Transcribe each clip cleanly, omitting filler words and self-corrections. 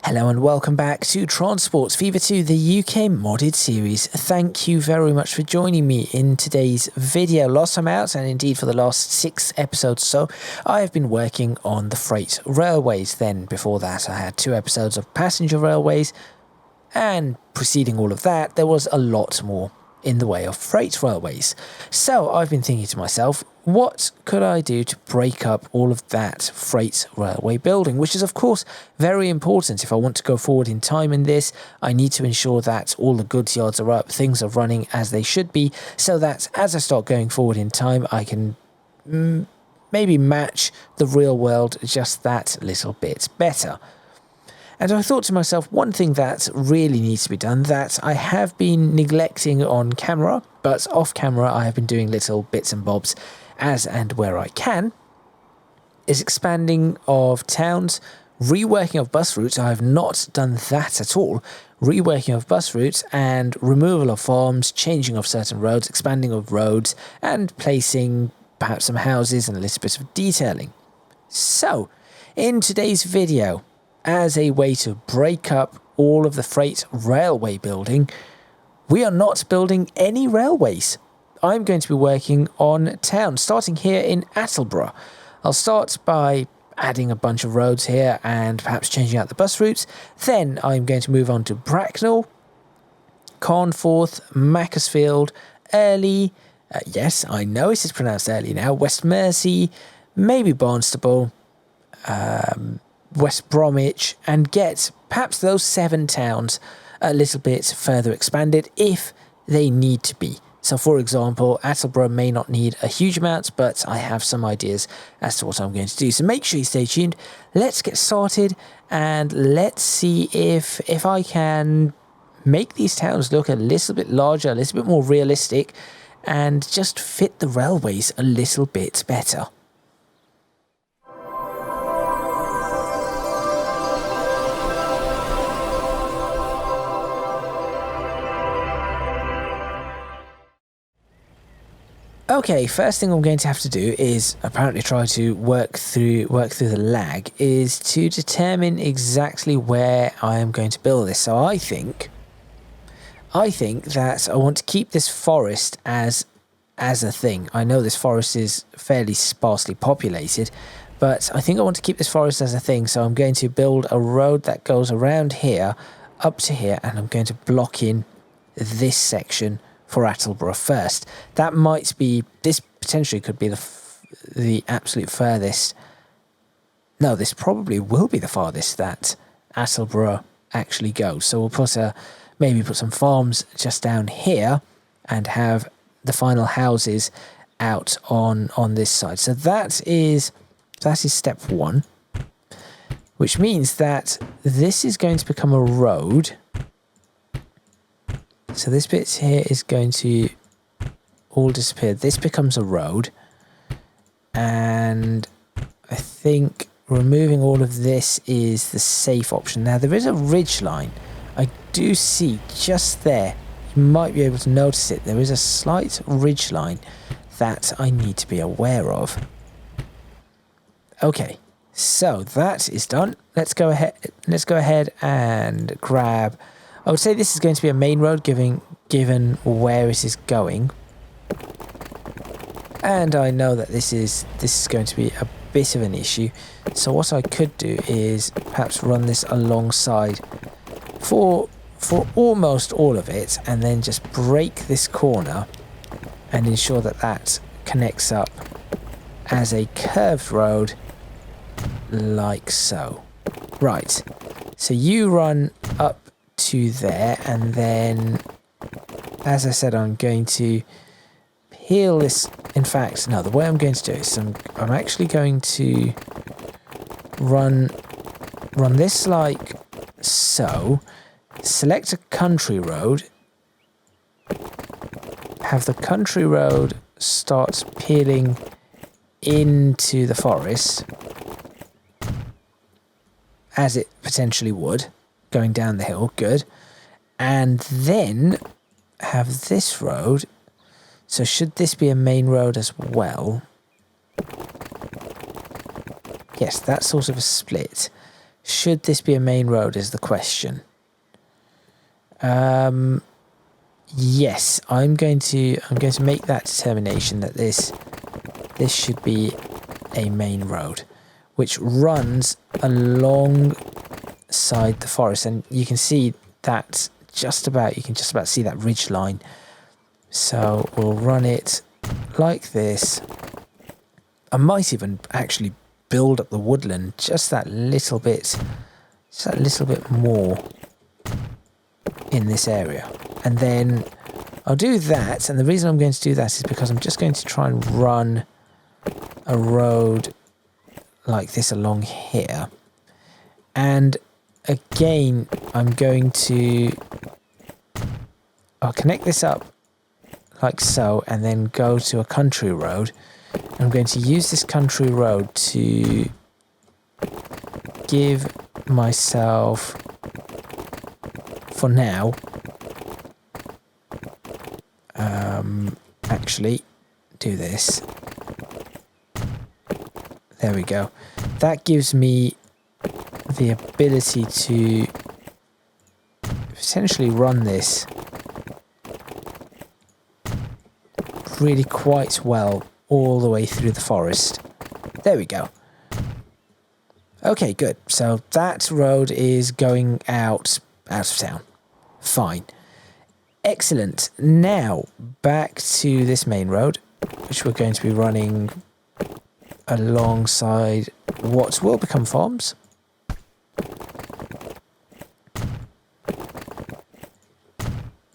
Hello and welcome back to Transports Fever 2, the UK modded series. Thank you very much for joining me in today's video. Last time out, and indeed for the last 6 episodes or so, I have been working on the freight railways. Then before that I had 2 episodes of passenger railways, and preceding all of that there was a lot more in the way of freight railways. So I've been thinking to myself, what could I do to break up all of that freight railway building, which is of course very important. If I want to go forward in time in this, I need to ensure that all the goods yards are up, things are running as they should be, so that as I start going forward in time I can maybe match the real world just that little bit better. And I thought to myself, one thing that really needs to be done, that I have been neglecting on camera, but off camera I have been doing little bits and bobs as and where I can, is expanding of towns, reworking of bus routes. I have not done that at all. Reworking of bus routes and removal of farms, changing of certain roads, expanding of roads, and placing perhaps some houses and a little bit of detailing. So, in today's video, as a way to break up all of the freight railway building, we are not building any railways. I'm going to be working on towns, starting here in Attleborough. I'll start by adding a bunch of roads here and perhaps changing out the bus routes. Then I'm going to move on to Bracknell, Carnforth, Macclesfield, Early, yes, I know it is pronounced Early now, West Mersey, maybe Barnstaple, West Bromwich, and get perhaps those 7 towns a little bit further expanded if they need to be. So for example, Attleborough may not need a huge amount, but I have some ideas as to what I'm going to do. So make sure you stay tuned. Let's get started and let's see if I can make these towns look a little bit larger, a little bit more realistic, and just fit the railways a little bit better. Okay, first thing I'm going to have to do is apparently try to work through the lag, is to determine exactly where I am going to build this. So I think that I want to keep this forest as a thing. I know this forest is fairly sparsely populated, but I think I want to keep this forest as a thing. So I'm going to build a road that goes around here up to here, and I'm going to block in this section for Attleborough first. That might be, this potentially could be the absolute furthest. No, this probably will be the farthest that Attleborough actually goes. So we'll put maybe put some farms just down here and have the final houses out on this side. So that is step 1, which means that this is going to become a road. So this bit here is going to all disappear. This becomes a road. And I think removing all of this is the safe option. Now there is a ridge line. I do see just there. You might be able to notice it. There is a slight ridge line that I need to be aware of. Okay, so that is done. Let's go ahead and grab, I would say this is going to be a main road given where it is going. And I know that this is going to be a bit of an issue. So what I could do is perhaps run this alongside for almost all of it, and then just break this corner and ensure that that connects up as a curved road like so. Right, so you run up to there, and then as I said, I'm going to peel this. In fact, no, the way I'm going to do it is I'm actually going to run this like so, select a country road, have the country road start peeling into the forest as it potentially would, going down the hill, good. And then have this road, so should this be a main road as well? Yes, that's sort of a split. Should this be a main road is the question. Yes, I'm going to make that determination that this should be a main road, which runs alongside the forest, and you can see that you can just about see that ridge line. So we'll run it like this. I might even actually build up the woodland just that little bit more in this area, and then I'll do that. And the reason I'm going to do that is because I'm just going to try and run a road like this along here, and again I'll connect this up like so, and then go to a country road. I'm going to use this country road to give myself, for now, actually do this. There we go. That gives me the ability to essentially run this really quite well all the way through the forest. There we go. Okay, good. So that road is going out of town. Fine. Excellent. Now, back to this main road, which we're going to be running alongside what will become farms.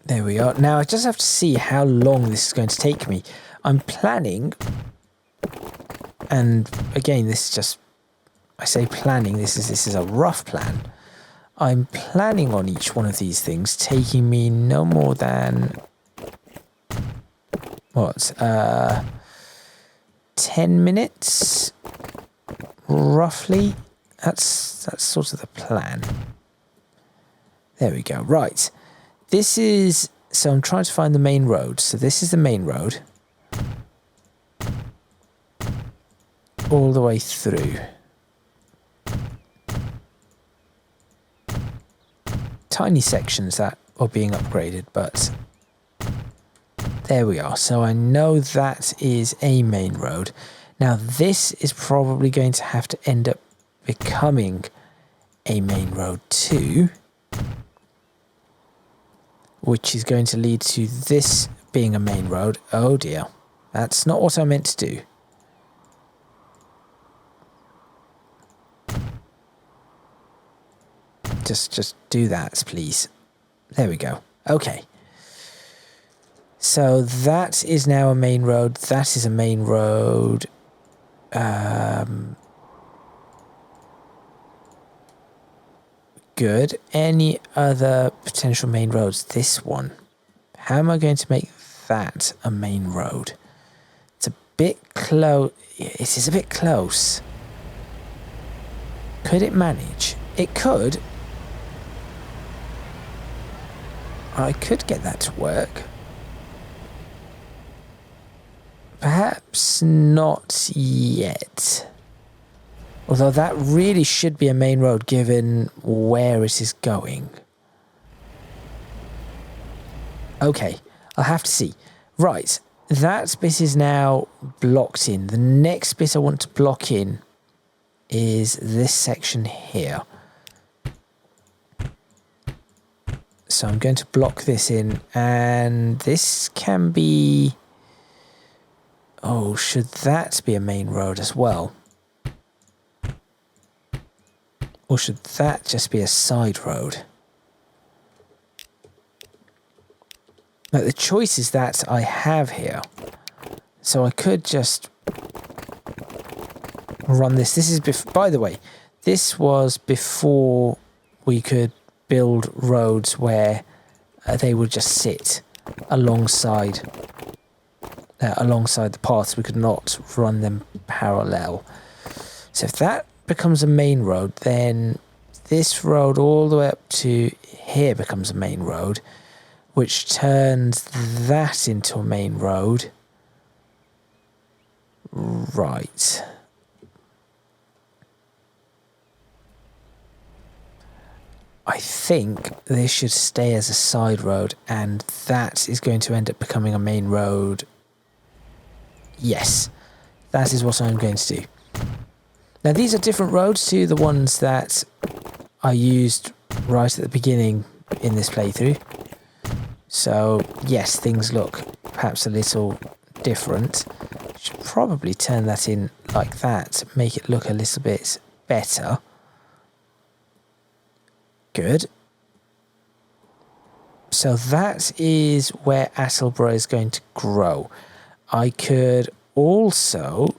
There we are. Now, I just have to see how long this is going to take me. I'm planning, and again, this is just, I say planning, this is a rough plan. I'm planning on each one of these things taking me no more than, 10 minutes, roughly. That's sort of the plan. There we go. Right. So I'm trying to find the main road. So this is the main road. All the way through. Tiny sections that are being upgraded, but there we are. So I know that is a main road. Now this is probably going to have to end up becoming a main road too, which is going to lead to this being a main road. Oh dear, that's not what I meant to do. Just do that, please. There we go. Okay. So that is now a main road. That is a main road. Good. Any other potential main roads? This one. How am I going to make that a main road? It's a bit close. It is a bit close. Could it manage? It could. I could get that to work. Perhaps not yet. Although that really should be a main road given where it is going. Okay, I'll have to see. Right, that bit is now blocked in. The next bit I want to block in is this section here. So I'm going to block this in, and this can be... Oh, should that be a main road as well? Or should that just be a side road? Now, the choices that I have here. So I could just run this. This is, by the way, this was before we could build roads where they would just sit alongside the paths. We could not run them parallel. So if that becomes a main road, then this road all the way up to here becomes a main road, which turns that into a main road. Right. I think this should stay as a side road, and that is going to end up becoming a main road. Yes, that is what I'm going to do. Now, these are different roads to the ones that I used right at the beginning in this playthrough. So, yes, things look perhaps a little different. Should probably turn that in like that, make it look a little bit better. Good. So that is where Attleborough is going to grow. I could also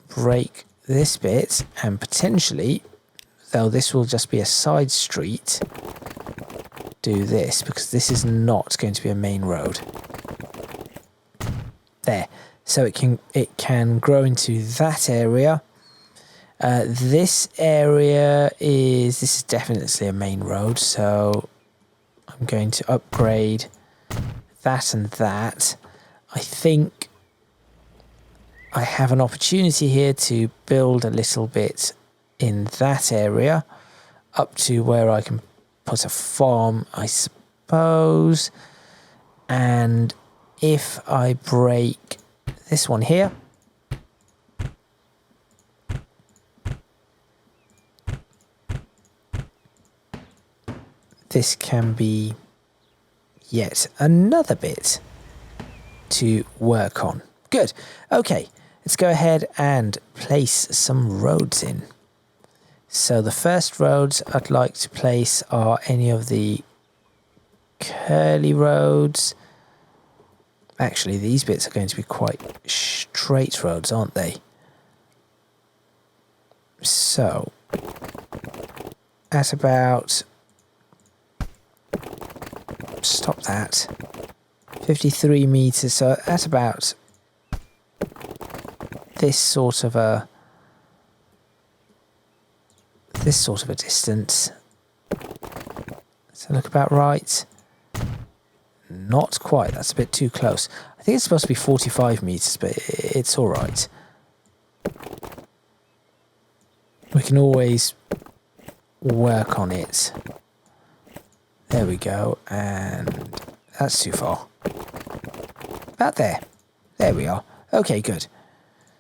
break this bit and potentially, though this will just be a side street, do this, because this is not going to be a main road. There. So it can grow into that area. This area this is definitely a main road, so I'm going to upgrade that and that. I think I have an opportunity here to build a little bit in that area up to where I can put a farm, I suppose. And if I break this one here, this can be yet another bit to work on. Good. Okay, let's go ahead and place some roads in. So the first roads I'd like to place are any of the curly roads. Actually, these bits are going to be quite straight roads, aren't they? So, at about... Stop that. 53 meters, so at about this sort of a distance. Does that look about right? Not quite, that's a bit too close. I think it's supposed to be 45 meters, but it's all right. We can always work on it. There we go, and that's too far. About there. There we are. Okay, good.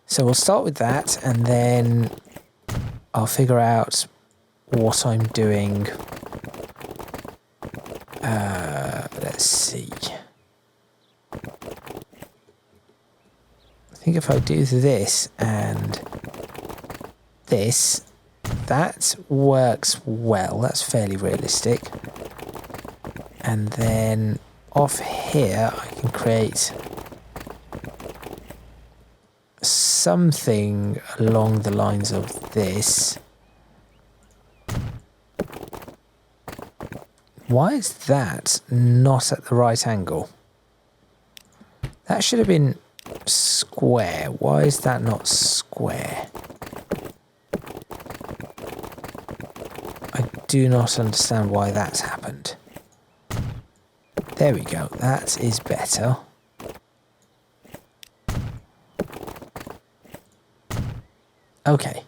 So we'll start with that, and then I'll figure out what I'm doing. Let's see. I think if I do this and this, that works well. That's fairly realistic. And then off here, I can create something along the lines of this. Why is that not at the right angle? That should have been square. Why is that not square? I do not understand why that's happened. There we go. That is better. Okay.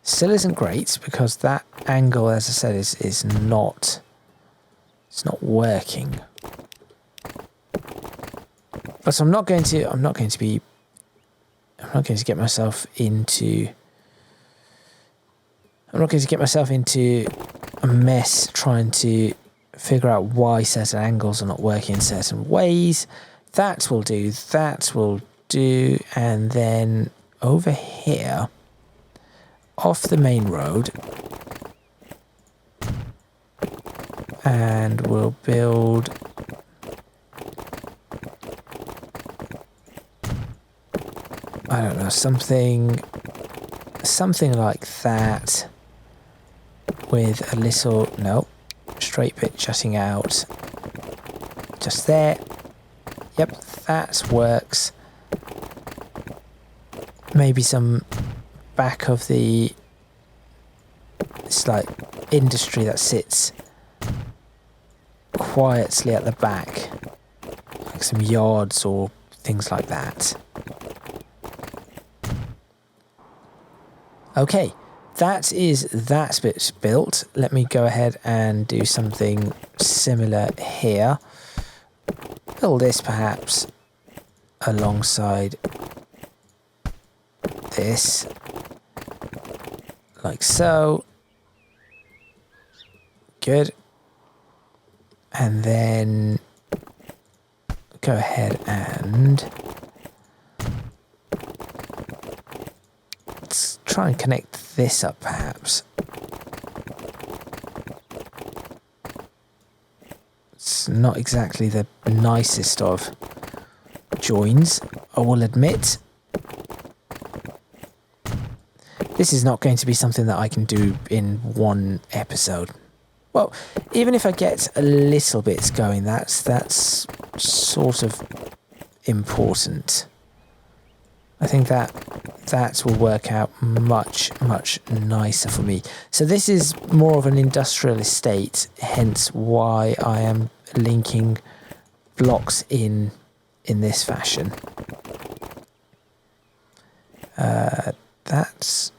Still isn't great because that angle, as I said, is not... It's not working. But I'm not going to get myself into a mess trying to figure out why certain angles are not working in certain ways. That will do, and then over here, off the main road, and we'll build I don't know, something like that with a little, no, straight bit jutting out just there. Yep, that works. Maybe some back of the, it's like industry that sits quietly at the back, like some yards or things like that. Okay, that is that bit built. Let me go ahead and do something similar here. Build this perhaps alongside this, like so. Good. And then go ahead and let's try and connect this up perhaps. It's not exactly the nicest of joins, I will admit. This is not going to be something that I can do in one episode. Well, even if I get a little bit going, that's sort of important. I think that will work out much nicer for me. So this is more of an industrial estate, hence why I am linking blocks in this fashion. That's...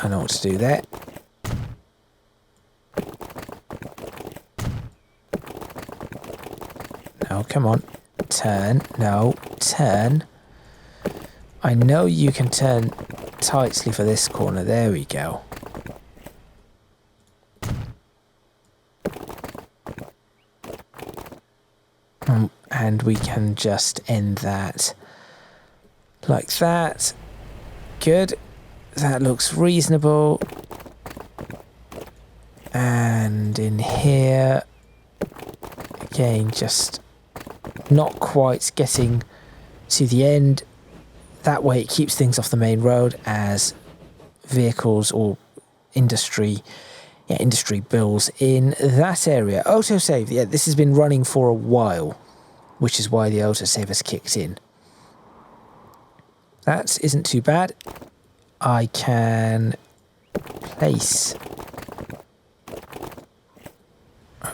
I know what to do there. No, come on. Turn. No, turn. I know you can turn tightly for this corner. There we go. And we can just end that like that. Good. That looks reasonable. And in here, again, just not quite getting to the end. That way it keeps things off the main road as vehicles or industry builds in that area. Autosave, yeah, this has been running for a while, which is why the autosave has kicked in. That isn't too bad. I can place,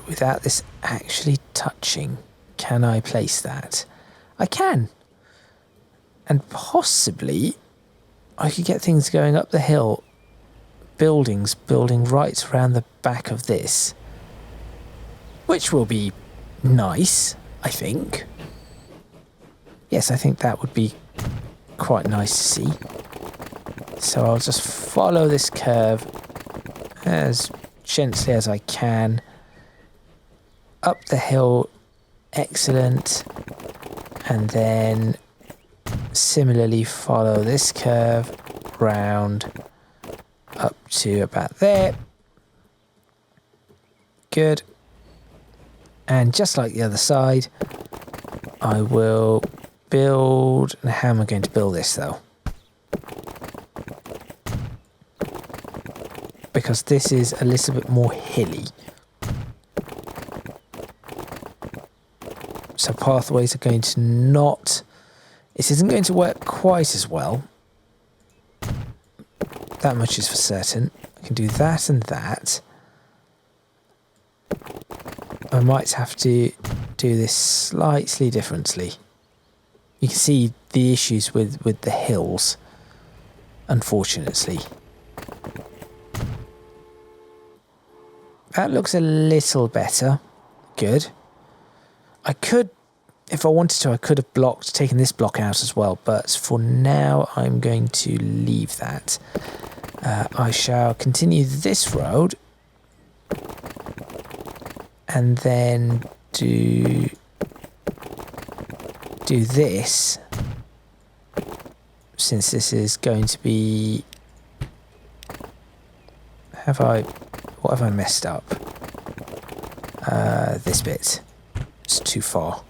without this actually touching, can I place that? I can. And possibly I could get things going up the hill, building right around the back of this, which will be nice, I think. Yes, I think that would be quite nice to see. So I'll just follow this curve as gently as I can. Up the hill, excellent. And then similarly follow this curve round up to about there. Good. And just like the other side, I will build... How am I going to build this though? Because this is a little bit more hilly. So pathways are going to not... This isn't going to work quite as well. That much is for certain. I can do that and that. I might have to do this slightly differently. You can see the issues with the hills, unfortunately. That looks a little better. Good. I could, if I wanted to, I could have taken this block out as well, but for now I'm going to leave that. I shall continue this road and then do this, since this is going to be... What have I messed up? This bit. It's too far.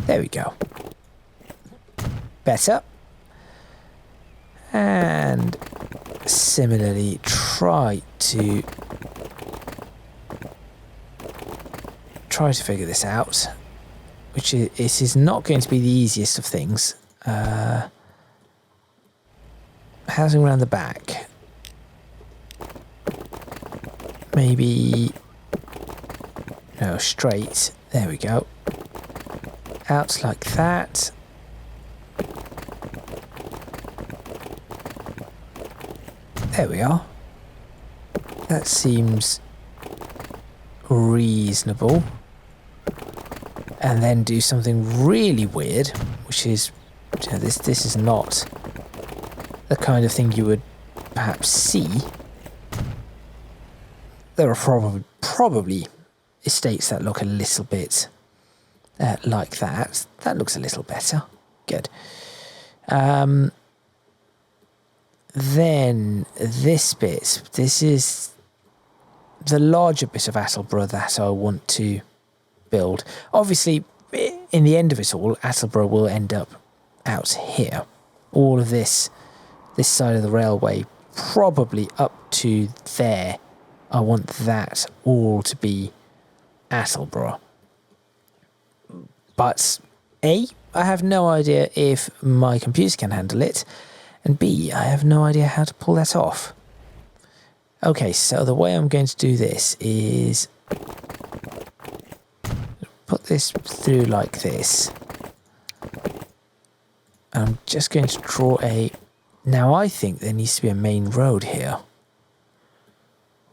There we go. Better. And similarly, try to figure this out, which is not going to be the easiest of things. Housing around the back. Maybe... No, straight. There we go. Out like that. There we are. That seems reasonable. And then do something really weird, which is, you know, this is not the kind of thing you would perhaps see. There are probably estates that look a little bit like that. That looks a little better. Good. Then this bit, this is the larger bit of Attleborough that I want to build. Obviously, in the end of it all, Attleborough will end up out here. All of this side of the railway, probably up to there. I want that all to be Attleborough. But A, I have no idea if my computer can handle it, and B, I have no idea how to pull that off. Okay, so the way I'm going to do this is put this through like this. I'm just going to draw a... Now I think there needs to be a main road here.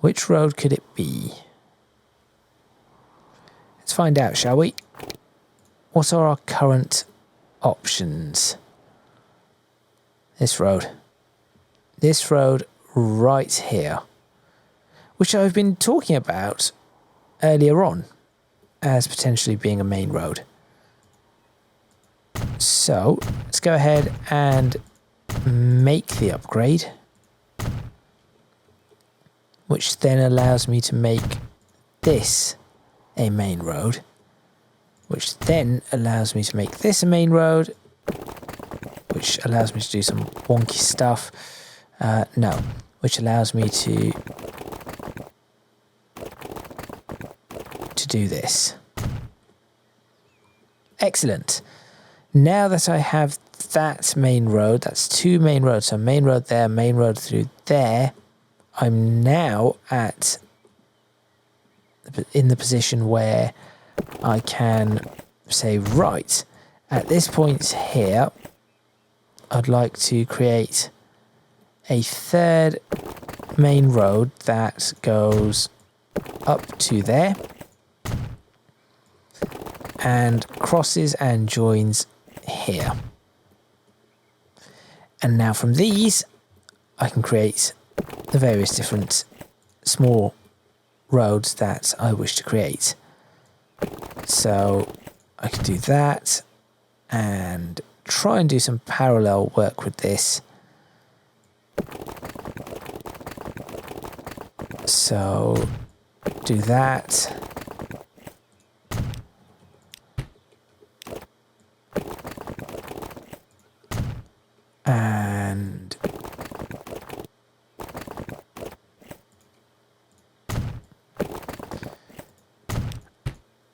Which road could it be? Let's find out, shall we? What are our current options? This road. This road right here. Which I've been talking about earlier on as potentially being a main road. So, let's go ahead and make the upgrade. Which then allows me to make this a main road. Which then allows me to make this a main road. Which allows me to do some wonky stuff. No. Which allows me to do this. Excellent. Now that I have that main road, that's two main roads. So main road there, main road through there. I'm now in the position where I can say, right, at this point here, I'd like to create a third main road that goes up to there and crosses and joins here. And now from these, I can create the various different small roads that I wish to create. So I can do that and try and do some parallel work with this. So do that. And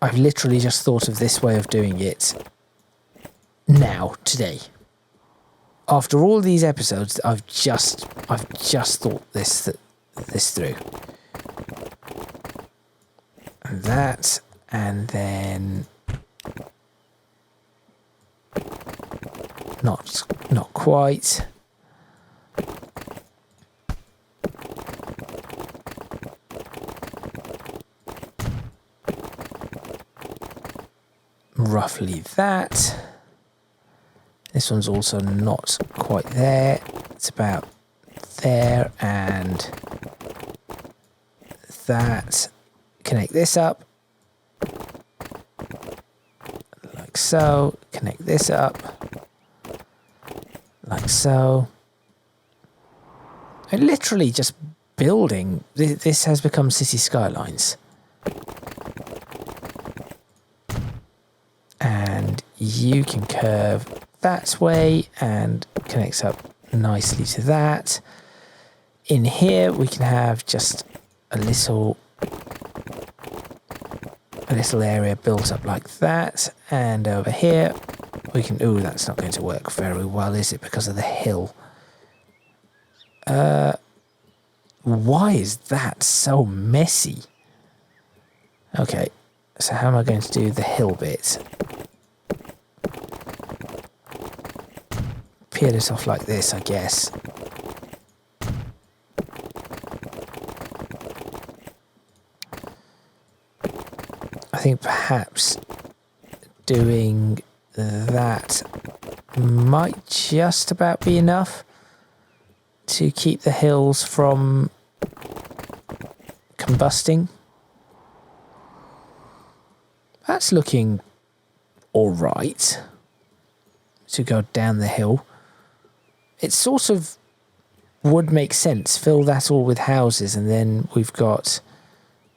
I've literally just thought of this way of doing it now, today. After all these episodes, I've just thought this through. And that, and then not quite. Roughly that. This one's also not quite there. It's about there and that. Connect this up. Like so. Connect this up. Like so. And literally just building. This has become City Skylines. And you can curve that way and connects up nicely to that. In here we can have just a little area built up like that, and over here we can... Ooh, that's not going to work very well, is it, because of the hill? Why is that so messy? Okay, so how am I going to do the hill bit? Peel it off like this, I guess. think perhaps doing that might just about be enough to keep the hills from combusting. That's looking all right to go down the hill. It sort of would make sense. Fill that all with houses, and then we've got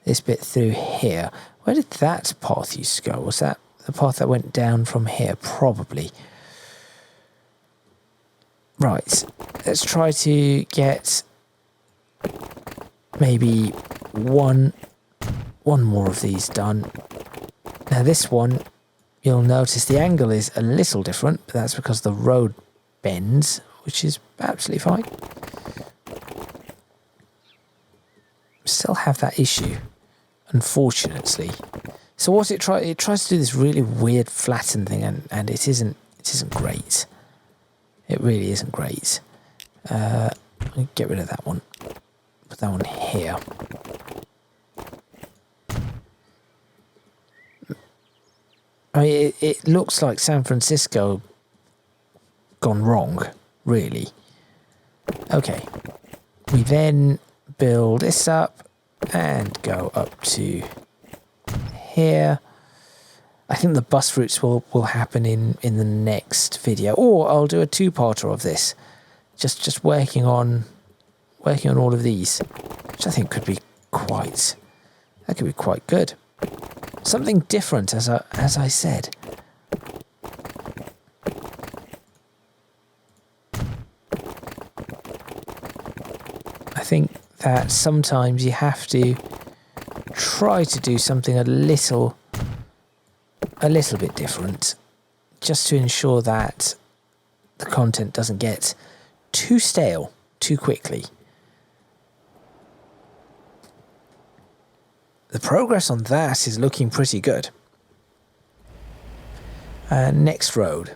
this bit through here. Where did that path used to go? Was that the path that went down from here? Probably. Right, let's try to get maybe one more of these done. Now this one, you'll notice the angle is a little different, but that's because the road bends, which is absolutely fine. Still have that issue, unfortunately. So what it tries to do this really weird flatten thing, and it isn't great. It really isn't great. Get rid of that one. Put that one here. I mean, it looks like San Francisco gone wrong, really. Okay. We then build this up and go up to here. I think the bus routes will happen in the next video, or I'll do a two-parter of this, just working on all of these, which I think could be quite good. Something different, as I said. I think that sometimes you have to try to do something a little bit different, just to ensure that the content doesn't get too stale too quickly. The progress on that is looking pretty good. Next road.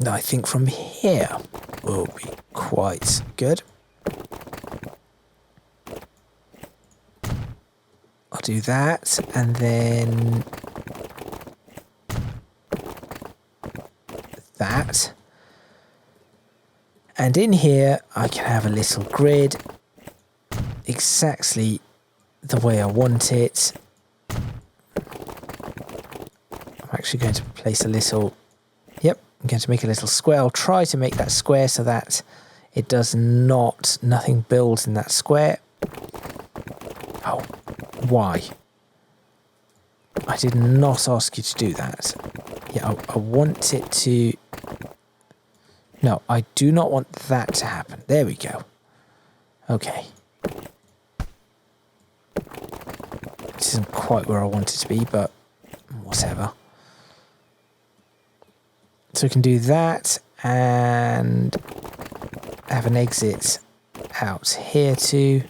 I think from here will be quite good. I'll do that, and then that. And in here, I can have a little grid exactly the way I want it. I'm actually going to place a little, I'm going to make a little square. I'll try to make that square so that it does nothing builds in that square. Oh, why? I did not ask you to do that. Yeah, I want it to... No, I do not want that to happen. There we go. Okay. This isn't quite where I want it to be, but whatever. So we can do that and have an exit out here too.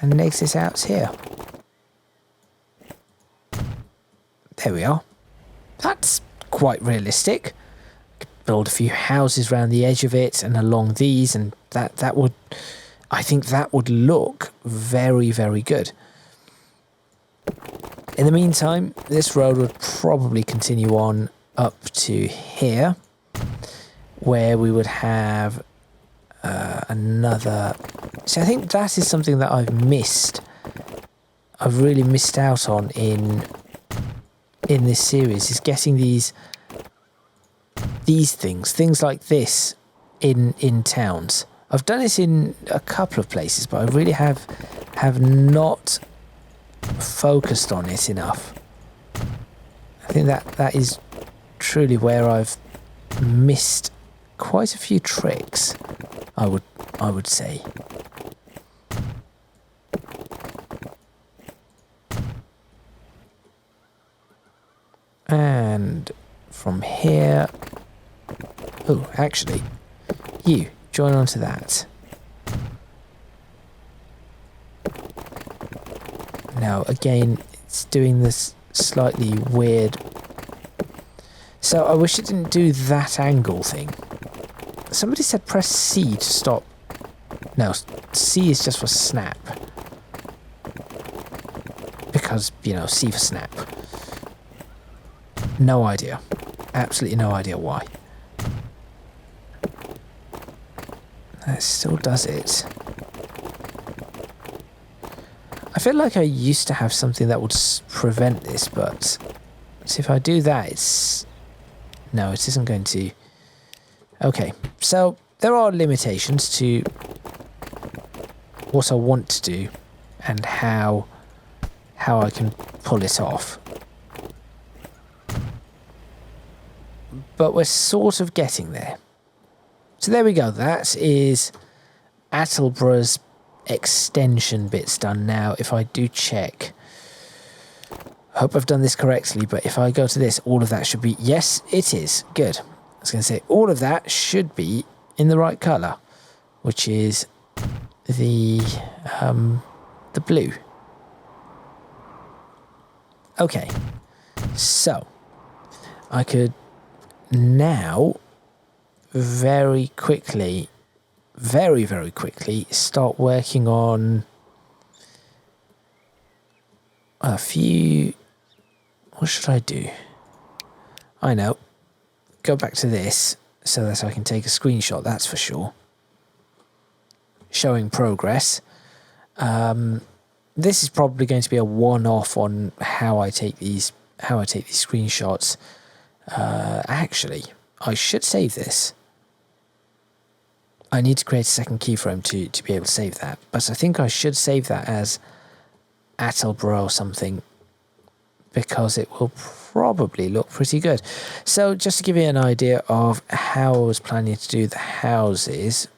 And an exit out here. There we are. That's quite realistic. Build a few houses around the edge of it and along these, and that would, I think that would look very, very good. In the meantime, this road would probably continue on up to here, where we would have another... So I think that is something that I've missed. I've really missed out on in this series, is getting these things like this in towns. I've done this in a couple of places, but I really have not focused on it enough. I think that is truly where I've missed quite a few tricks, I would say. And from here... Oh, actually, you join onto that. Now, again, it's doing this slightly weird... So I wish it didn't do that angle thing. Somebody said press C to stop... No, C is just for snap. Because, you know, C for snap. No idea. Absolutely no idea why. That still does it. I feel like I used to have something that would prevent this, but so if I do that, it's... No, it isn't going to... Okay, so there are limitations to what I want to do and how I can pull it off. But we're sort of getting there. So there we go. That is Attleborough's extension bits done. Now, if I do check, I hope I've done this correctly, but if I go to this, all of that should be... Yes, it is. Good. I was going to say, all of that should be in the right colour, which is the blue. Okay. So, I could now very quickly, very quickly start working on a few... What should I do? I know. Go back to this so that I can take a screenshot, that's for sure. Showing progress. This is probably going to be a one-off on how I take these screenshots. Actually, I should save this. I need to create a second keyframe to be able to save that. But I think I should save that as Attleborough or something, because it will probably look pretty good. So just to give you an idea of how I was planning to do the houses,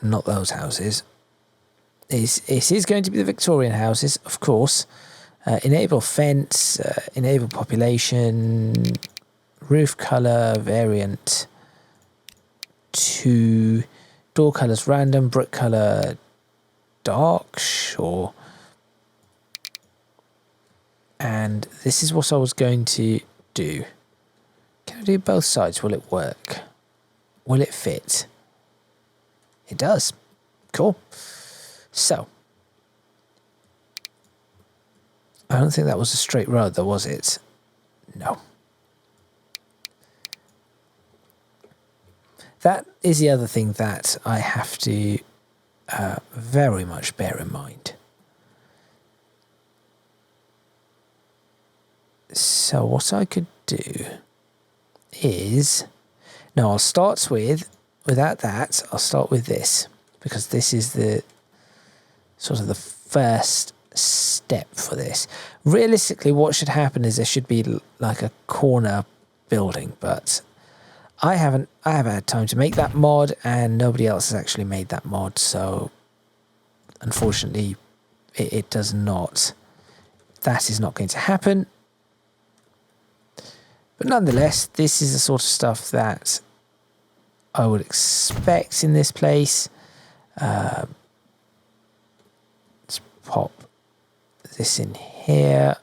not those houses, it is going to be the Victorian houses, of course. Enable fence, enable population, roof colour, variant 2, door colours random, brick colour dark, sure. And this is what I was going to do. Can I do both sides? Will it work? Will it fit? It does. Cool. So, I don't think that was a straight road, though, was it? No. That is the other thing that I have to very much bear in mind. So what I could do is... No, I'll start with... Without that, I'll start with this, because this is the sort of the first step for this. Realistically, what should happen is there should be like a corner building, but I haven't had time to make that mod, and nobody else has actually made that mod, so unfortunately it does not. That is not going to happen. But nonetheless, this is the sort of stuff that I would expect in this place. Let's pop this in here.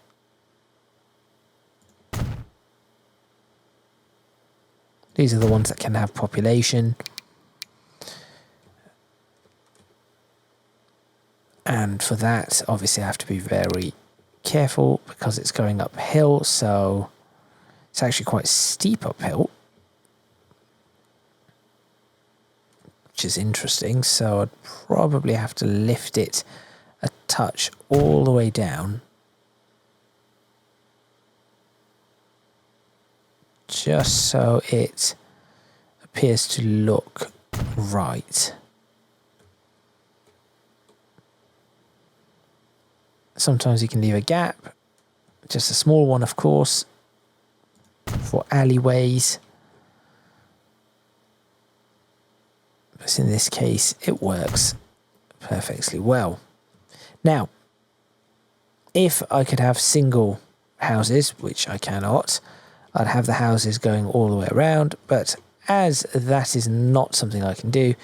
These are the ones that can have population. And for that, obviously I have to be very careful because it's going uphill, so it's actually quite steep uphill, which is interesting. So I'd probably have to lift it a touch all the way down, just so it appears to look right. Sometimes you can leave a gap, just a small one, of course, for alleyways. But in this case, it works perfectly well. Now, if I could have single houses, which I cannot, I'd have the houses going all the way around, but as that is not something I can do,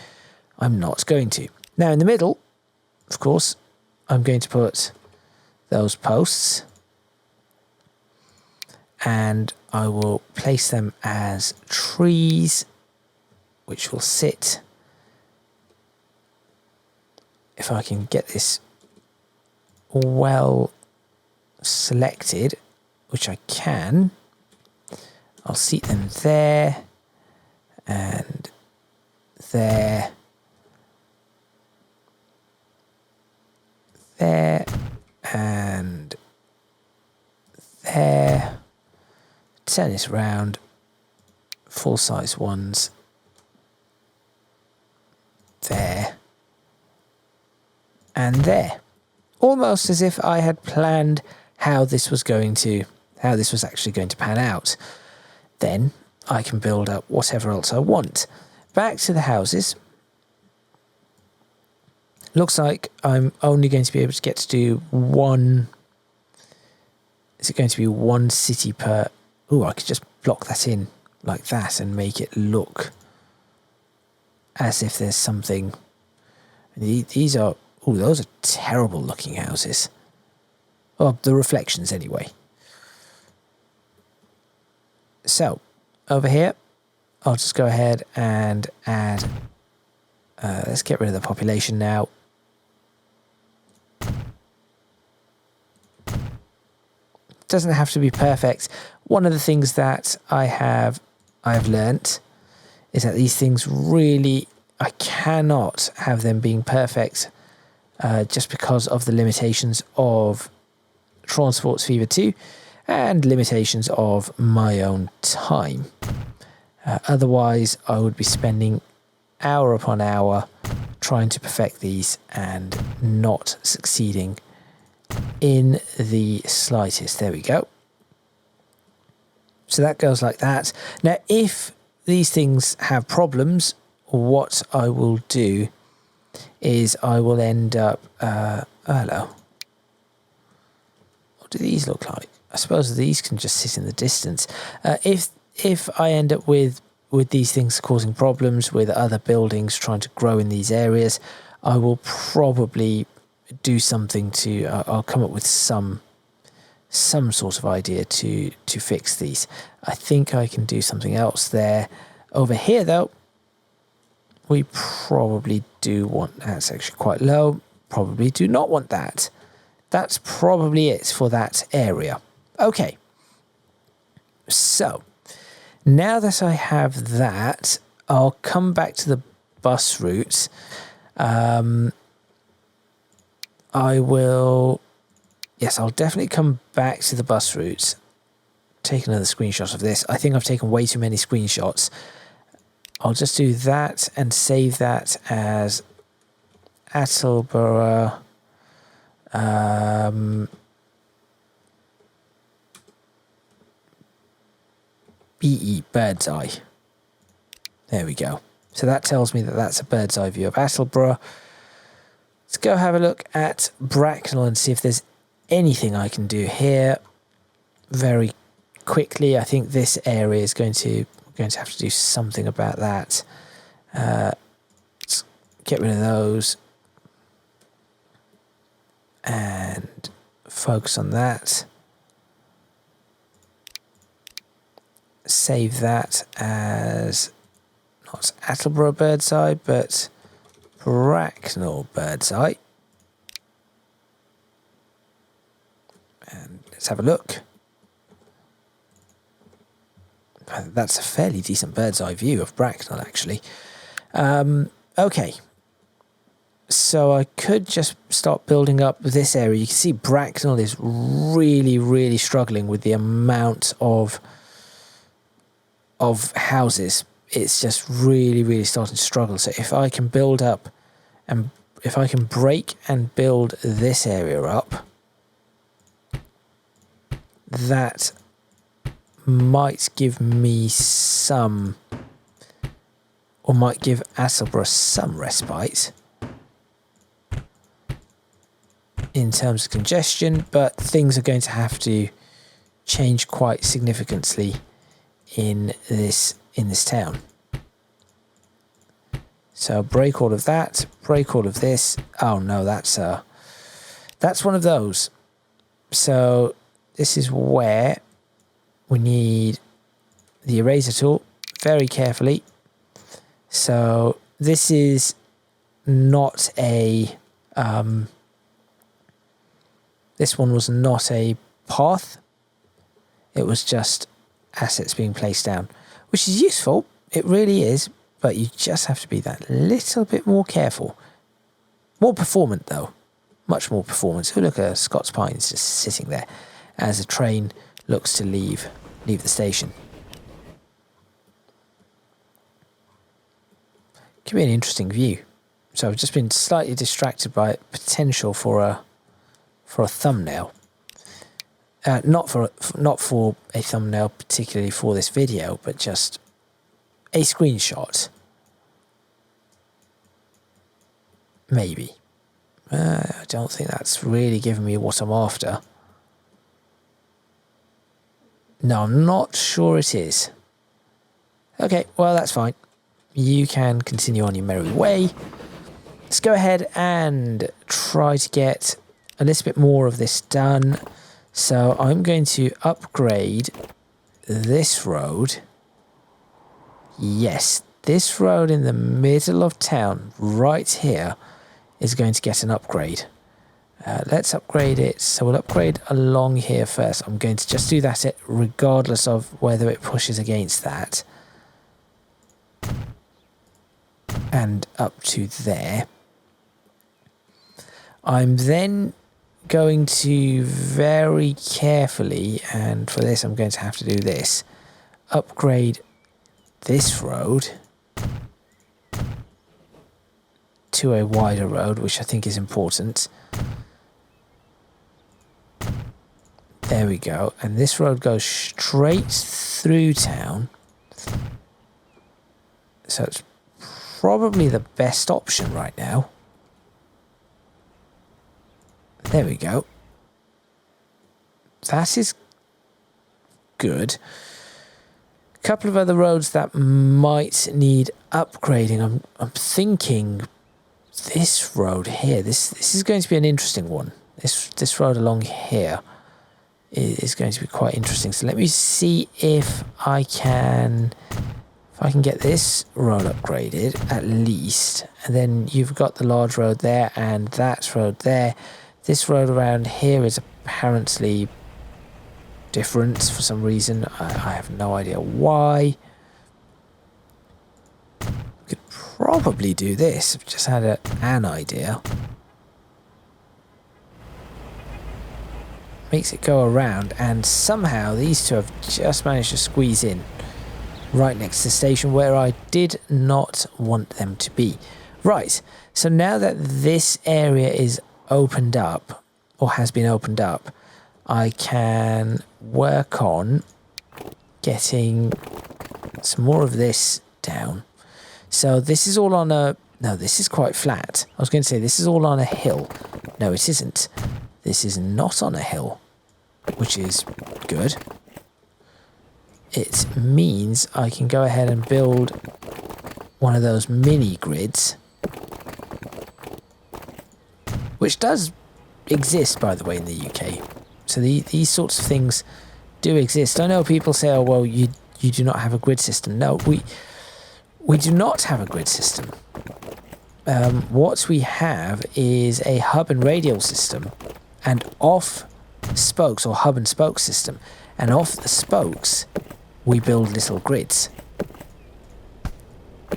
I'm not going to. Now, in the middle, of course, I'm going to put those posts, and I will place them as trees which will sit, if I can get this well selected, which I can, I'll seat them there and there, there and there. Turn this around, full size ones there and there. Almost as if I had planned how this was actually going to pan out. Then I can build up whatever else I want. Back to the houses. Looks like I'm only going to be able to get to do one. Is it going to be one city per? Oh, I could just block that in like that and make it look as if there's something. These are, oh, those are terrible looking houses. Well, the reflections anyway. So, over here, I'll just go ahead and add, let's get rid of the population now. Doesn't have to be perfect. One of the things that I've learnt is that these things really, I cannot have them being perfect just because of the limitations of Transports Fever 2 and limitations of my own time. Otherwise, I would be spending hour upon hour trying to perfect these and not succeeding in the slightest. There we go. So that goes like that. Now, if these things have problems, what I will do is I will end up... hello. What do these look like? I suppose these can just sit in the distance. If I end up with these things causing problems with other buildings trying to grow in these areas, I will probably do something to... I'll come up with some sort of idea to fix these. I think I can do something else there. Over here, though, we probably do want... That's actually quite low. Probably do not want that. That's probably it for that area. Okay. So, now that I have that, I'll come back to the bus route. I will... Yes, I'll definitely come back to the bus route. Take another screenshot of this. I think I've taken way too many screenshots. I'll just do that and save that as Attleborough. BE, bird's eye. There we go. So that tells me that that's a bird's eye view of Attleborough. Let's go have a look at Bracknell and see if there's anything I can do here very quickly. I think this area is going to have to do something about that. Let's get rid of those and focus on that. Save that as not Attleborough bird's eye, but Bracknell bird's eye. And let's have a look. That's a fairly decent bird's eye view of Bracknell, actually. Okay. So I could just start building up this area. You can see Bracknell is really, really struggling with the amount of houses. It's just really, really starting to struggle. So if I can build up and if I can break and build this area up, that might give me some, or might give Attleborough some respite in terms of congestion, but things are going to have to change quite significantly in this town. So break all of that, break all of this. Oh no, that's one of those. So this is where we need the eraser tool very carefully. So this is not a, this one was not a path. It was just assets being placed down, which is useful. It really is, but you just have to be that little bit more careful. More performant though, much more performance. Oh, look, Scott's Pines just sitting there as the train looks to leave the station. Could be an interesting view. So I've just been slightly distracted by potential for a thumbnail. Not for a thumbnail particularly for this video, but just a screenshot. Maybe. I don't think that's really giving me what I'm after. No, I'm not sure it is. Okay, well, that's fine. You can continue on your merry way. Let's go ahead and try to get a little bit more of this done. So I'm going to upgrade this road. Yes, this road in the middle of town, right here, is going to get an upgrade. Let's upgrade it. So we'll upgrade along here first. I'm going to just do that regardless of whether it pushes against that. And up to there. I'm then going to very carefully, and for this I'm going to have to do this, upgrade this road to a wider road, which I think is important. There we go. And this road goes straight through town. So it's probably the best option right now. There we go. That is good. A couple of other roads that might need upgrading. I'm thinking this road here. This is going to be an interesting one. This road along here is going to be quite interesting. So let me see if I can get this road upgraded at least. And then you've got the large road there and that road there. This road around here is apparently different for some reason. I have no idea why. Could probably do this. I've just had an idea. Makes it go around, and somehow these two have just managed to squeeze in right next to the station where I did not want them to be. Right, so now that this area is opened up, or has been opened up, I can work on getting some more of this down. So this is all on a... No, this is quite flat. I was going to say this is all on a hill. No, it isn't. This is not on a hill, which is good. It means I can go ahead and build one of those mini grids, which does exist, by the way, in the UK. So these sorts of things do exist. I know people say, oh, well, you do not have a grid system. No, we do not have a grid system. What we have is a hub and radial system, and off spokes, or hub and spoke system, and off the spokes we build little grids.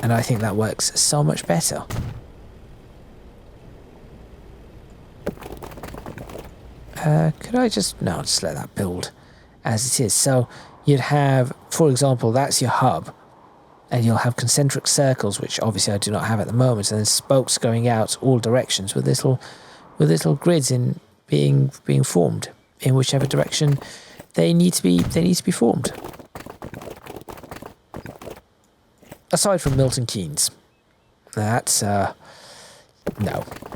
And I think that works so much better. Could I just... No, I'll just let that build as it is. So you'd have, for example, that's your hub, and you'll have concentric circles, which obviously I do not have at the moment, and then spokes going out all directions with little grids in being formed in whichever direction they need to be formed. Aside from Milton Keynes, that's no.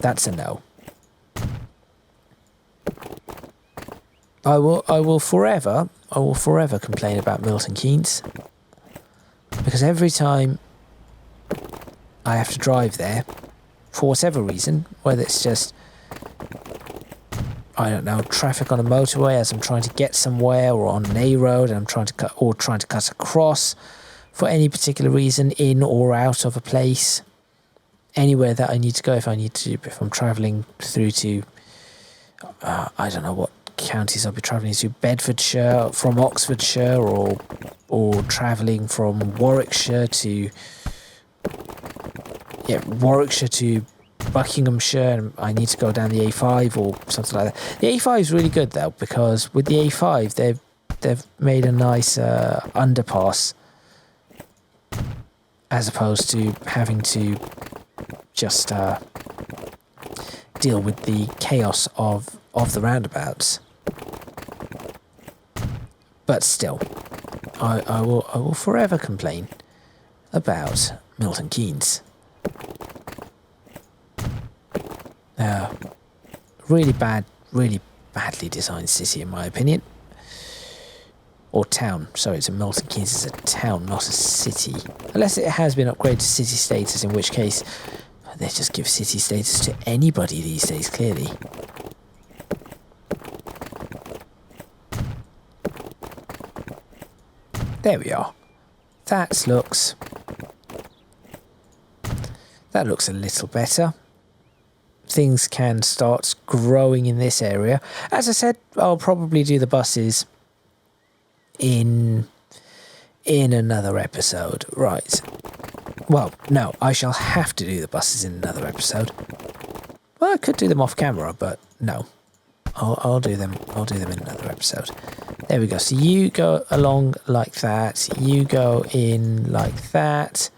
That's a no. I will forever complain about Milton Keynes, because every time I have to drive there, for whatever reason, whether it's just, I don't know, traffic on a motorway as I'm trying to get somewhere, or on an A road and I'm trying to cut across, for any particular reason, in or out of a place, anywhere that I need to go. If I'm travelling through to, I don't know what counties I'll be travelling to, Bedfordshire from Oxfordshire, or travelling from Warwickshire to Buckinghamshire, and I need to go down the A5 or something like that. The A5 is really good though, because with the A5 they've made a nice underpass, as opposed to having to just deal with the chaos of the roundabouts. But still, I will forever complain about Milton Keynes. Really badly designed city in my opinion. Or town. Sorry, it's Milton Keynes is a town, not a city. Unless it has been upgraded to city status, in which case they just give city status to anybody these days, clearly. There we are. That looks a little better. Things can start growing in this area. As I said, I'll probably do the buses in another episode. Right. Well, no, I shall have to do the buses in another episode. Well, I could do them off camera, but no. I'll do them in another episode. There we go. So you go along like that. You go in like that.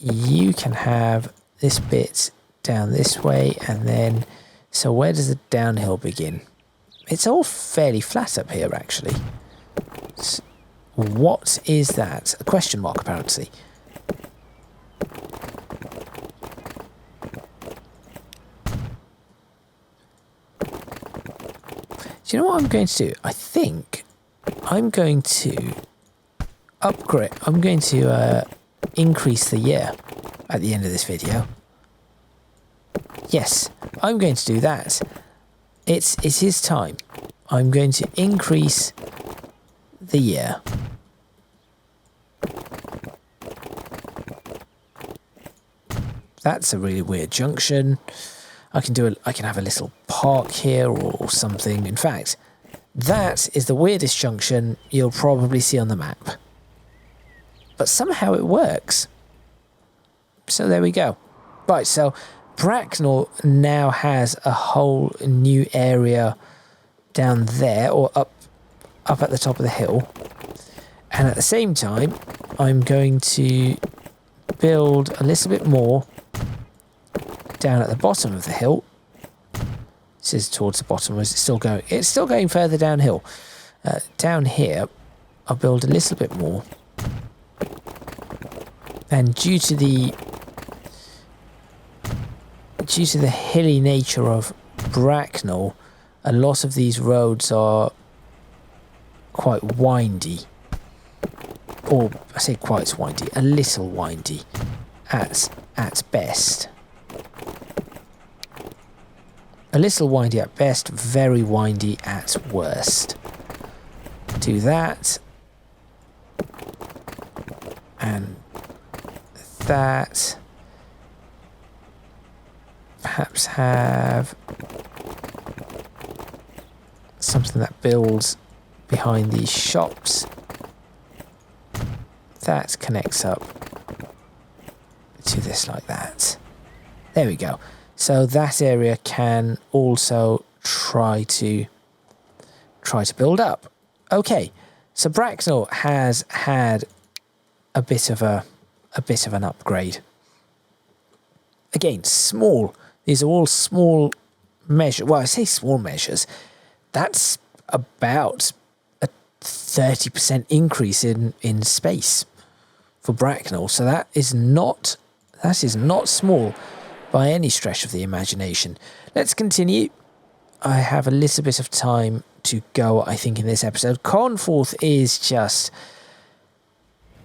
You can have this bit down this way, and then, so where does the downhill begin? It's all fairly flat up here, actually. What is that? A question mark, apparently. Do you know what I'm going to do? I think I'm going to upgrade. I'm going to increase the year at the end of this video. Yes, I'm going to do that. It is time. I'm going to increase the year. That's a really weird junction. I can have a little park here or something. In fact, that is the weirdest junction you'll probably see on the map. But somehow it works. So there we go. Right, so Bracknell now has a whole new area down there, or up at the top of the hill. And at the same time, I'm going to build a little bit more down at the bottom of the hill. This is towards the bottom. Is it still going? It's still going further downhill. Down here, I'll build a little bit more. And due to the hilly nature of Bracknell, a lot of these roads are quite windy. Or I say quite windy, a little windy at best. A little windy at best, very windy at worst. Do that. And that. Perhaps have something that builds behind these shops. That connects up to this like that. There we go. So that area can also try to build up. Okay, so Bracknell has had a bit of an upgrade. Again, small. These are all small measures. Well, I say small measures. That's about a 30% increase in space for Bracknell. So that is not small by any stretch of the imagination. Let's continue. I have a little bit of time to go, I think, in this episode. Cornforth is just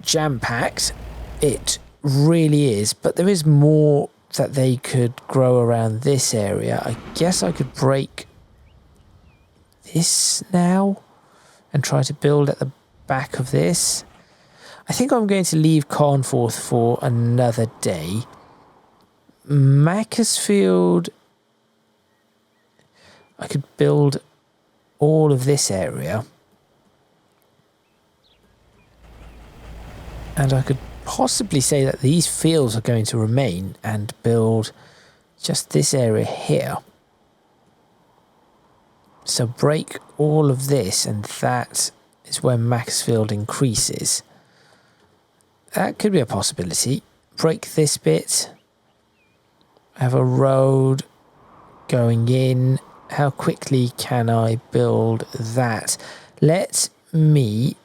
jam-packed. It really is. But there is more that they could grow around this area. I guess I could break this now and try to build at the back of this. I think I'm going to leave Carnforth for another day. Macclesfield, I could build all of this area. And I could possibly say that these fields are going to remain and build just this area here. So break all of this, and that is where Macclesfield increases. That could be a possibility. Break this bit. Have a road going in. How quickly can I build that? Let me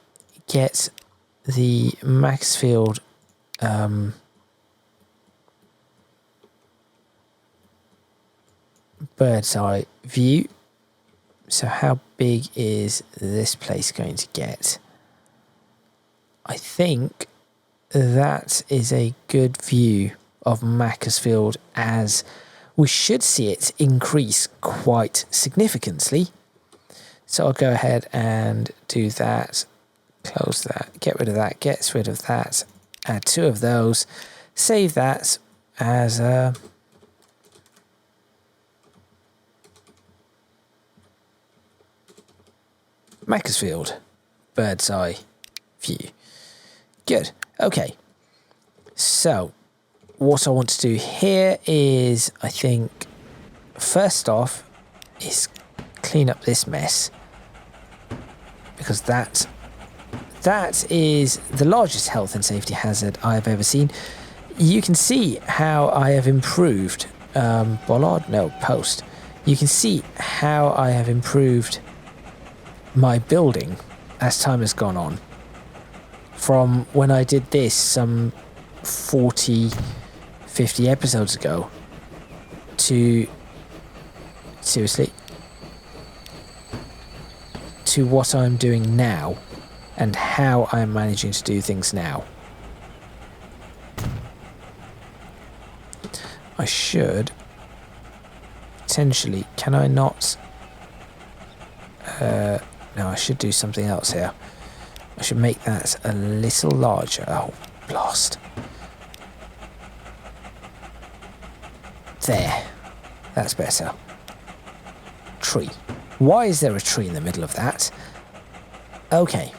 get the Macclesfield bird's eye view. So how big is this place going to get? I think that is a good view of Macclesfield, as we should see it increase quite significantly. So I'll go ahead and do that. Close that, get rid of that, get rid of that, add 2 of those, save that as a Macclesfield bird's eye view. Good. Okay. So what I want to do here is, I think, first off, is clean up this mess, because that is the largest health and safety hazard I have ever seen. You can see how I have improved bollard? No, post. You can see how I have improved my building as time has gone on. From when I did this some 40, 50 episodes ago to, seriously, to what I'm doing now and how I'm managing to do things now. I should potentially, can I not? No, I should do something else here. I should make that a little larger. Oh, blast. There. That's better. Tree. Why is there a tree in the middle of that? Okay.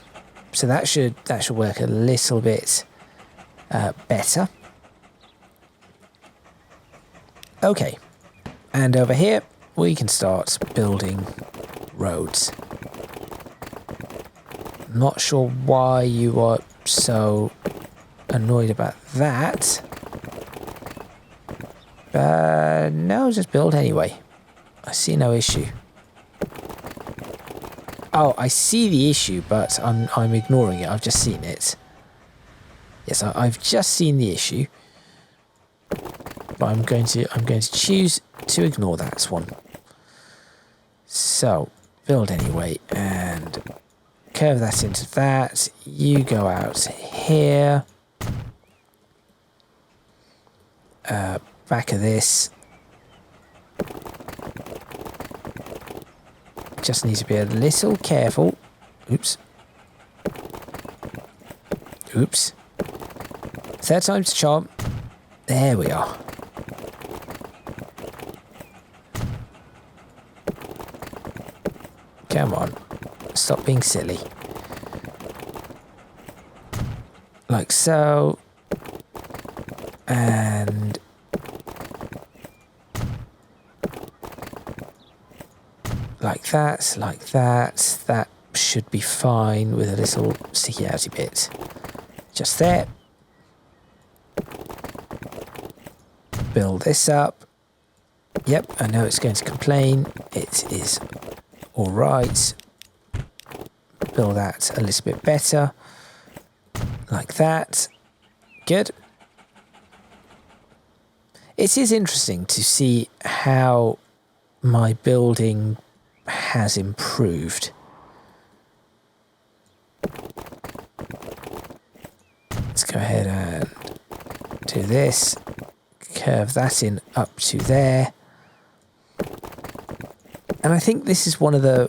So that should work a little bit better. Okay. And over here, we can start building roads. Not sure why you are so annoyed about that. But no, just build anyway. I see no issue. Oh, I see the issue, but I'm ignoring it. I've just seen it. Yes, I've just seen the issue. But I'm going to choose to ignore that one. So, build anyway, and curve that into that. You go out here. Back of this. Just need to be a little careful. Oops. Oops. Third time's the charm. There we are. Come on. Stop being silly. Like so. And like that, like that. That should be fine with a little sticky outy bit. Just there. Build this up. Yep, I know it's going to complain. It is alright. Build that a little bit better. Like that. Good. It is interesting to see how my building has improved. Let's go ahead and do this. Curve that in up to there. And I think this is one of the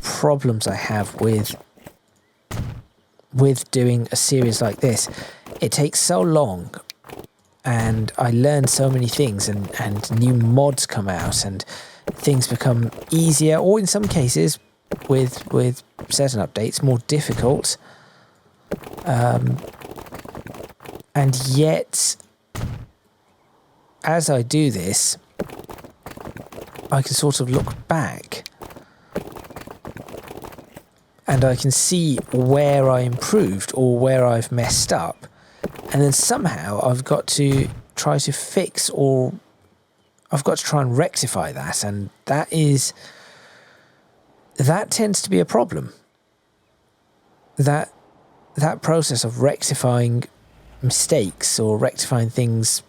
problems I have with with doing a series like this, it takes so long, and I learn so many things, and new mods come out, and things become easier, or in some cases, with certain updates, more difficult. And yet, as I do this, I can sort of look back and I can see where I improved or where I've messed up. And then somehow I've got to try to fix, or I've got to try and rectify that. And that tends to be a problem. That process of rectifying mistakes or rectifying things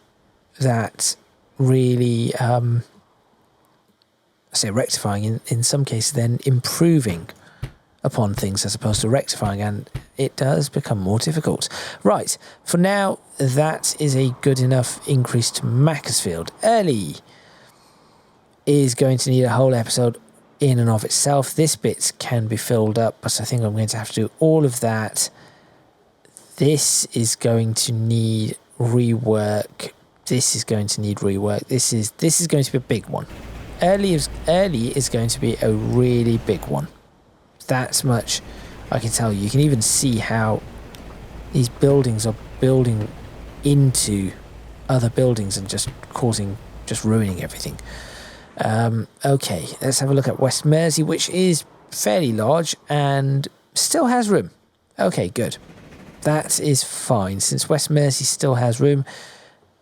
that really, I say rectifying in some cases, then improving upon things as opposed to rectifying, and it does become more difficult. Right, for now, that is a good enough increase to Macclesfield. Early is going to need a whole episode in and of itself. This bit can be filled up, but I think I'm going to have to do all of that. This is going to need rework. This is going to need rework. This is going to be a big one. Early is going to be a really big one. That's much I can tell you. You can even see how these buildings are building into other buildings and just ruining everything. Okay, let's have a look at West Mersey, which is fairly large and still has room. Okay, good. That is fine. Since West Mersey still has room,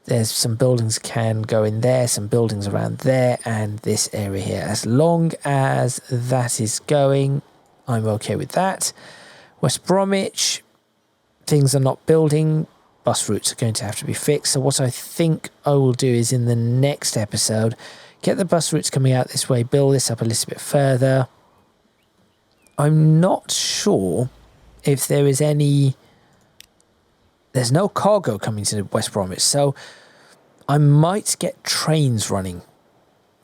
there's some buildings can go in there, some buildings around there, and this area here. As long as that is going, I'm okay with that. West Bromwich, things are not building. Bus routes are going to have to be fixed. So what I think I will do is in the next episode, get the bus routes coming out this way, build this up a little bit further. I'm not sure if there is any... There's no cargo coming to West Bromwich, so I might get trains running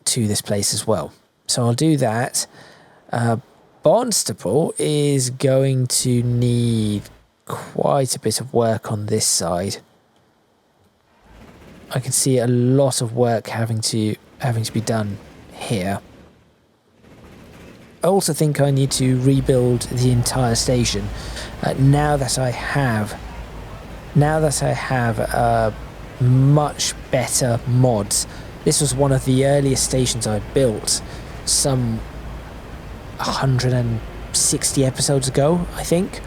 to this place as well. So I'll do that. Barnstaple is going to need quite a bit of work on this side. I can see a lot of work having to be done here. I also think I need to rebuild the entire station. Now that I have much better mods. This was one of the earliest stations I built some 160 episodes ago, I think.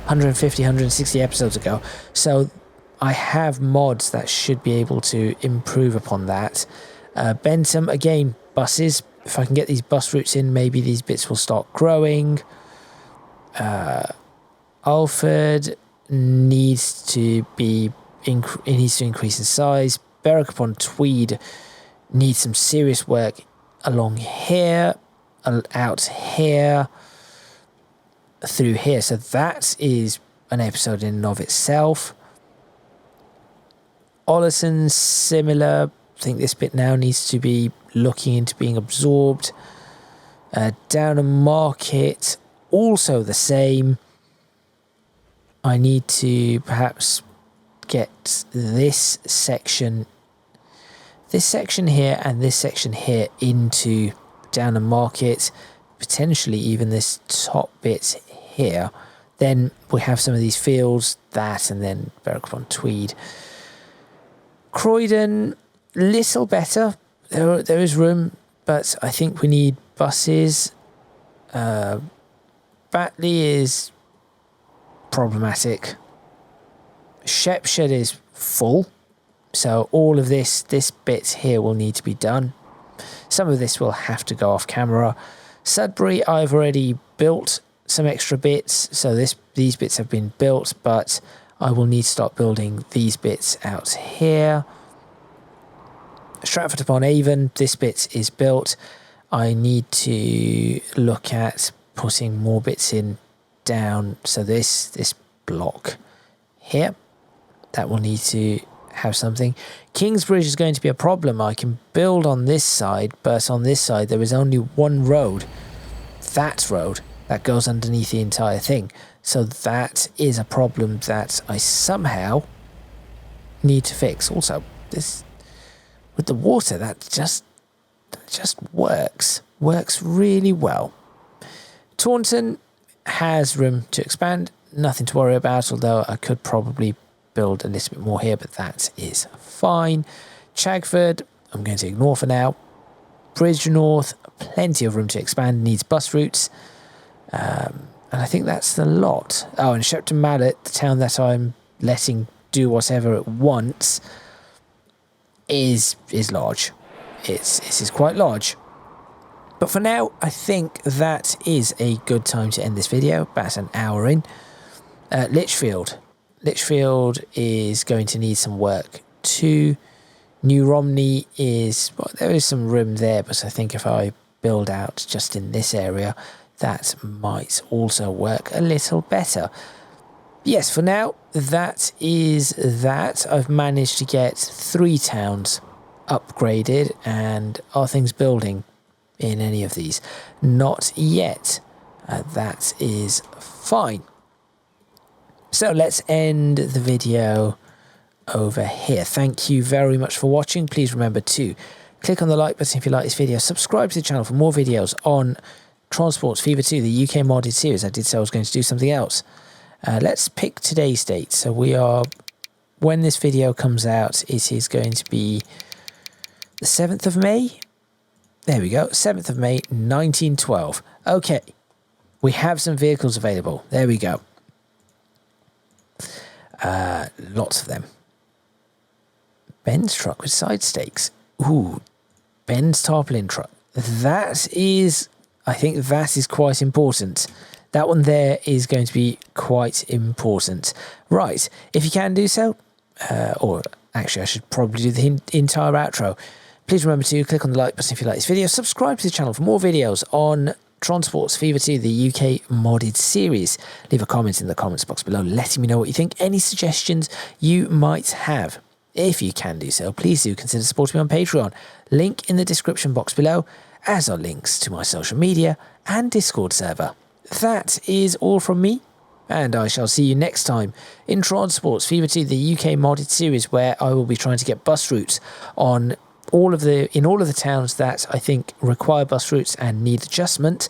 150, 160 episodes ago. So I have mods that should be able to improve upon that. Bentham, again, buses. If I can get these bus routes in, maybe these bits will start growing. Alford needs to increase in size. Berwick upon Tweed needs some serious work along here, out here, through here. So that is an episode in and of itself. Ollerton, similar. I think this bit now needs to be looking into being absorbed. Downham Market, also the same. I need to perhaps get this section here and this section here into Downham Market, potentially even this top bit here. Then we have some of these fields, that, and then Berwick upon Tweed. Croydon, little better. There is room, but I think we need buses. Batley is problematic. Shepshed is full, so all of this bit here will need to be done. Some of this will have to go off camera. Sudbury, I've already built some extra bits, so these bits have been built, but I will need to start building these bits out here. Stratford upon Avon, this bit is built. I need to look at putting more bits in down, so this block here, that will need to have something. Kingsbridge is going to be a problem. I can build on this side, but on this side there is only one road, that road, that goes underneath the entire thing. So that is a problem that I somehow need to fix. Also, this with the water, that just works really well. Taunton has room to expand, nothing to worry about, although I could probably build a little bit more here, but that is fine. Chagford, I'm going to ignore for now. Bridge North, plenty of room to expand, needs bus routes. And I think that's the lot. Oh, and Shepton Mallet, the town that I'm letting do whatever it wants, is large. It is quite large. But for now, I think that is a good time to end this video, about an hour in. Lichfield. Lichfield is going to need some work too. New Romney is, well, there is some room there, but I think if I build out just in this area, that might also work a little better. Yes, for now, that is that. I've managed to get 3 towns upgraded, and are things building in any of these? Not yet. That is fine. So let's end the video over here. Thank you very much for watching. Please remember to click on the like button if you like this video. Subscribe to the channel for more videos on Transports Fever 2, the UK modded series. I did say I was going to do something else. Let's pick today's date. So we are, when this video comes out, it is going to be the 7th of May. There we go, 7th of May, 1912. Okay, we have some vehicles available. There we go. Lots of them. Ben's truck with side stakes. Ooh, Ben's tarpaulin truck. That is, I think that is quite important. That one there is going to be quite important. Right, if you can do so, or actually I should probably do the entire outro. Please remember to click on the like button if you like this video. Subscribe to the channel for more videos on Transports Fever 2, the UK modded series. Leave a comment in the comments box below letting me know what you think, any suggestions you might have. If you can do so, please do consider supporting me on Patreon. Link in the description box below, as are links to my social media and Discord server. That is all from me, and I shall see you next time in Transports Fever 2, the UK modded series, where I will be trying to get bus routes on all of the towns that I think require bus routes and need adjustment.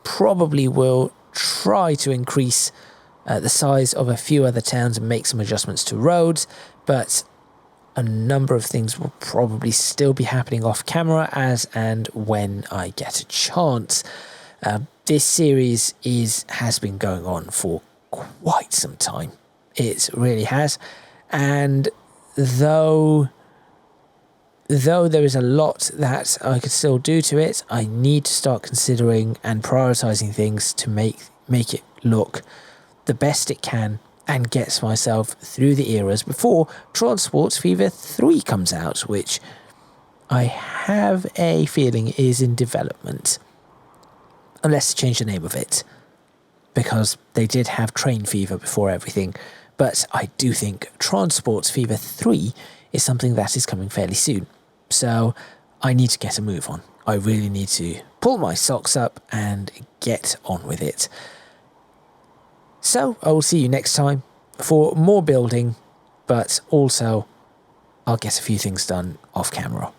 Probably will try to increase the size of a few other towns and make some adjustments to roads, but a number of things will probably still be happening off camera as and when I get a chance. This series has been going on for quite some time. It really has, and though there is a lot that I could still do to it, I need to start considering and prioritising things to make it look the best it can and gets myself through the eras before Transports Fever 3 comes out, which I have a feeling is in development. Unless they change the name of it, because they did have Train Fever before everything. But I do think Transports Fever 3 is something that is coming fairly soon. So I need to get a move on. I really need to pull my socks up and get on with it. So I will see you next time for more building, but also I'll get a few things done off camera.